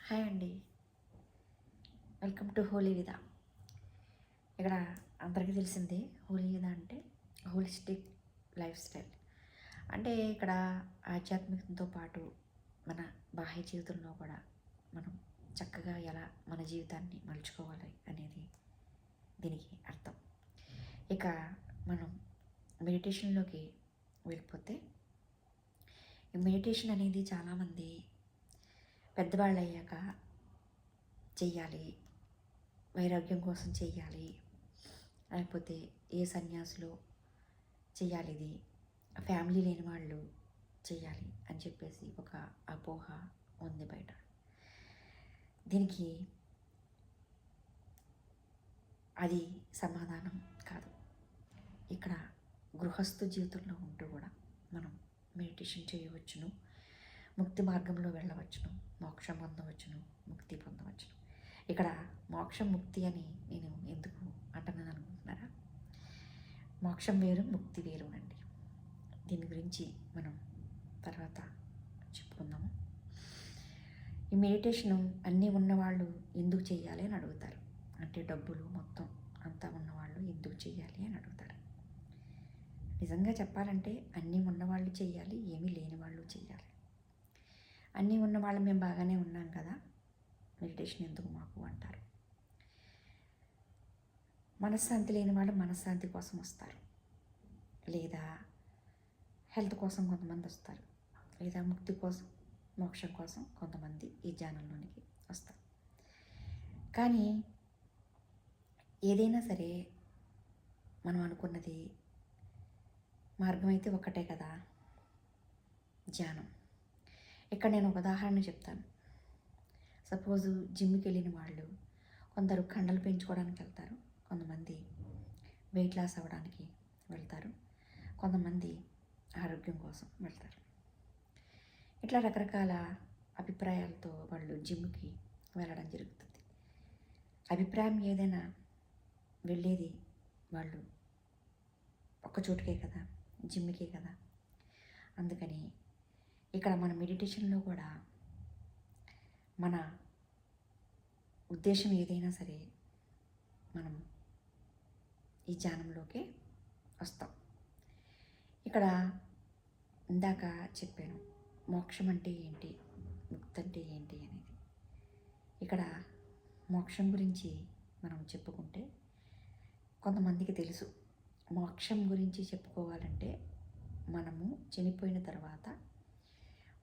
Hi అండి. Welcome to Holi విదా. ఇక్కడ అందరికీ తెలిసిందే హోలీ విదా అంటే హోలిస్టిక్ లైఫ్ స్టైల్. అంటే ఇక్కడ ఆధ్యాత్మికతతో పాటు మన బాహ్య జీవితంలో కూడా మనం చక్కగా ఎలా మన జీవితాన్ని మలుచుకోవాలి అనేది దీనికి అర్థం. ఇక మనం మెడిటేషన్లోకి వెళ్ళిపోతే, ఈ మెడిటేషన్ అనేది చాలామంది పెద్దవాళ్ళు అయ్యాక చెయ్యాలి, వైరాగ్యం కోసం చెయ్యాలి, లేకపోతే ఏ సన్యాసులు చెయ్యాలి, ఇది ఫ్యామిలీ లేని వాళ్ళు చెయ్యాలి అని చెప్పేసి ఒక అపోహ ఉంది బయట. దీనికి అది సమాధానం కాదు. ఇక్కడ గృహస్థు జీవితంలో ఉంటూ కూడా మనం మెడిటేషన్ చేయవచ్చును, ముక్తి మార్గంలో వెళ్ళవచ్చును, మోక్షం పొందవచ్చును, ముక్తి పొందవచ్చును. ఇక్కడ మోక్షం ముక్తి అని నేను ఎందుకు అంటున్నాను అనుకుంటున్నారా? మోక్షం వేరు, ముక్తి వేరు అండి. దీని గురించి మనం తర్వాత చెప్పుకుందాము. ఈ మెడిటేషను అన్నీ ఉన్నవాళ్ళు ఎందుకు చేయాలి అని అడుగుతారు. అంటే డబ్బులు మొత్తం అంతా ఉన్నవాళ్ళు ఎందుకు చేయాలి అని అడుగుతారు. నిజంగా చెప్పాలంటే అన్నీ ఉన్నవాళ్ళు చేయాలి, ఏమీ లేని వాళ్ళు చేయాలి. అన్నీ ఉన్నవాళ్ళు మేము బాగానే ఉన్నాం కదా, మెడిటేషన్ ఎందుకు మాకు అంటారు. మనశ్శాంతి లేని వాళ్ళు మనశ్శాంతి కోసం వస్తారు, లేదా హెల్త్ కోసం కొంతమంది వస్తారు, లేదా ముక్తి కోసం, మోక్షం కోసం కొంతమంది ఈ ధ్యానంలోనికి వస్తారు. కానీ ఏదైనా సరే మనం అనుకున్నది మార్గం అయితే ఒక్కటే కదా, ధ్యానం. ఇక్కడ నేను ఒక ఉదాహరణ చెప్తాను. సపోజు జిమ్కి వెళ్ళిన వాళ్ళు కొందరు కండలు పెంచుకోవడానికి వెళ్తారు, కొంతమంది వెయిట్ లాస్ అవ్వడానికి వెళ్తారు, కొంతమంది ఆరోగ్యం కోసం వెళ్తారు. ఇట్లా రకరకాల అభిప్రాయాలతో వాళ్ళు జిమ్కి వెళ్ళడం జరుగుతుంది. అభిప్రాయం ఏదైనా వెళ్ళేది వాళ్ళు ఒక్క చోటుకే కదా, జిమ్కే కదా. అందుకని ఇక్కడ మన మెడిటేషన్లో కూడా మన ఉద్దేశం ఏదైనా సరే మనం ఈ ధ్యానంలోకి వస్తాం. ఇక్కడ ఇందాక చెప్పాను మోక్షం అంటే ఏంటి, ముక్తి అంటే ఏంటి అనేది. ఇక్కడ మోక్షం గురించి మనం చెప్పుకుంటే కొంతమందికి తెలుసు. మోక్షం గురించి చెప్పుకోవాలంటే మనము చనిపోయిన తర్వాత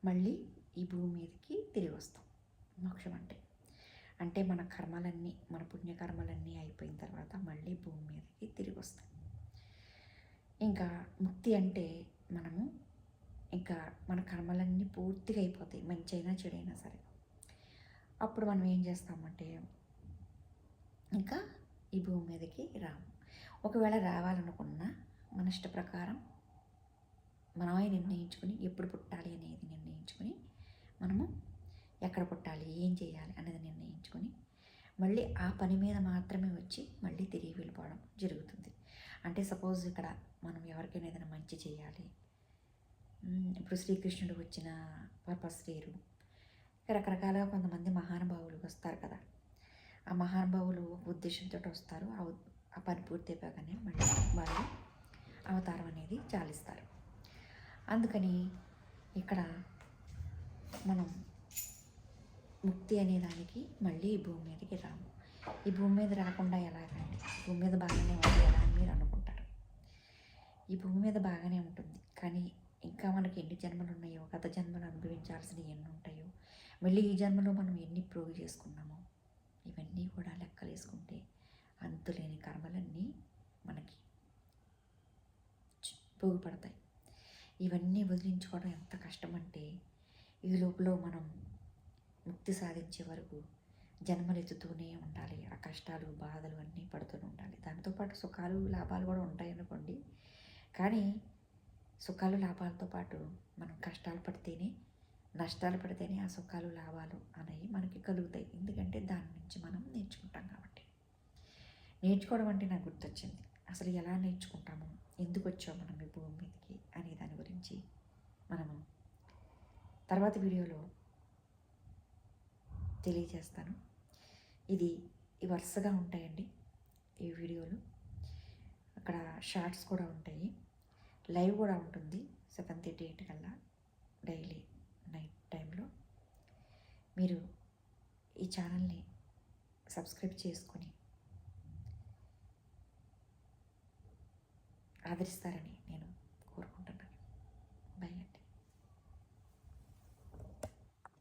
మళ్ళీ ఈ భూమి మీదకి తిరిగి వస్తాం. మోక్షం అంటే మన కర్మలన్నీ, మన పుణ్యకర్మలన్నీ అయిపోయిన తర్వాత మళ్ళీ భూమి మీదకి తిరిగి వస్తాం. ఇంకా ముక్తి అంటే మనము ఇంకా మన కర్మలన్నీ పూర్తిగా అయిపోతాయి, మంచి అయినా చెడైనా సరే. అప్పుడు మనం ఏం చేస్తామంటే ఇంకా ఈ భూమి మీదకి రాము. ఒకవేళ రావాలనుకున్నా మన ఇష్ట ప్రకారం మనమే నిర్ణయించుకొని ఎప్పుడు పుట్టాలి అనేది నిర్ణయించుకొని మనము ఎక్కడ పుట్టాలి, ఏం చేయాలి అనేది నిర్ణయించుకొని మళ్ళీ ఆ పని మీద మాత్రమే వచ్చి మళ్ళీ తిరిగి వెళ్ళిపోవడం జరుగుతుంది. అంటే సపోజ్ ఇక్కడ మనం ఎవరికైనా ఏదైనా మంచి చేయాలి, ఇప్పుడు శ్రీకృష్ణుడు వచ్చిన పర్పస్ వేరు, రకరకాలుగా కొంతమంది మహానుభావులు వస్తారు కదా. ఆ మహానుభావులు ఒక ఉద్దేశంతో వస్తారు, ఆ పని పూర్తి అయిపోగానే మళ్ళీ వాళ్ళు అవతారం అనేది చాలిస్తారు. అందుకని ఇక్కడ మనం ముక్తి అనే దానికి మళ్ళీ ఈ భూమి మీదకి రాము. ఈ భూమి మీద రాకుండా ఎలాగండి, భూమి మీద బాగానే ఉంది కదా అని మీరు అనుకుంటారు. ఈ భూమి మీద బాగానే ఉంటుంది, కానీ ఇంకా మనకి ఎన్ని జన్మలు ఉన్నాయో, గత జన్మలు అనుభవించాల్సినవి ఎన్ని ఉంటాయో, మళ్ళీ ఈ జన్మలో మనం ఎన్ని ప్రోగు చేసుకున్నామో ఇవన్నీ కూడా లెక్కలు వేసుకుంటే అంతులేని కర్మలన్నీ మనకి పోగుపడతాయి. ఇవన్నీ వదిలించుకోవడం ఎంత కష్టం అంటే ఈ లోపల మనం ముక్తి సాధించే వరకు జన్మలు ఎత్తుతూనే ఉండాలి. ఆ కష్టాలు, బాధలు అన్నీ పడుతూనే ఉండాలి. దాంతోపాటు సుఖాలు, లాభాలు కూడా ఉంటాయి అనుకోండి. కానీ సుఖాలు, లాభాలతో పాటు మనం కష్టాలు పడితేనే, నష్టాలు పడితేనే ఆ సుఖాలు, లాభాలు అనేవి మనకి కలుగుతాయి. ఎందుకంటే దాని నుంచి మనం నేర్చుకుంటాం కాబట్టి. నేర్చుకోవడం అంటే నాకు గుర్తొచ్చింది. అసలు ఎలా నేర్చుకుంటాము, ఎందుకు వచ్చాము మనం ఈ భూమి మీదకి అనే దాని గురించి మనము తర్వాత వీడియోలో తెలియజేస్తాను. ఇది వరుసగా ఉంటాయండి ఈ వీడియోలు. అక్కడ షార్ట్స్ కూడా ఉంటాయి, లైవ్ కూడా ఉంటుంది 7:38 కల్లా డైలీ నైట్ టైంలో. మీరు ఈ ఛానల్ని సబ్స్క్రైబ్ చేసుకొని ఆదరిస్తారని నేను కోరుకుంటున్నాను.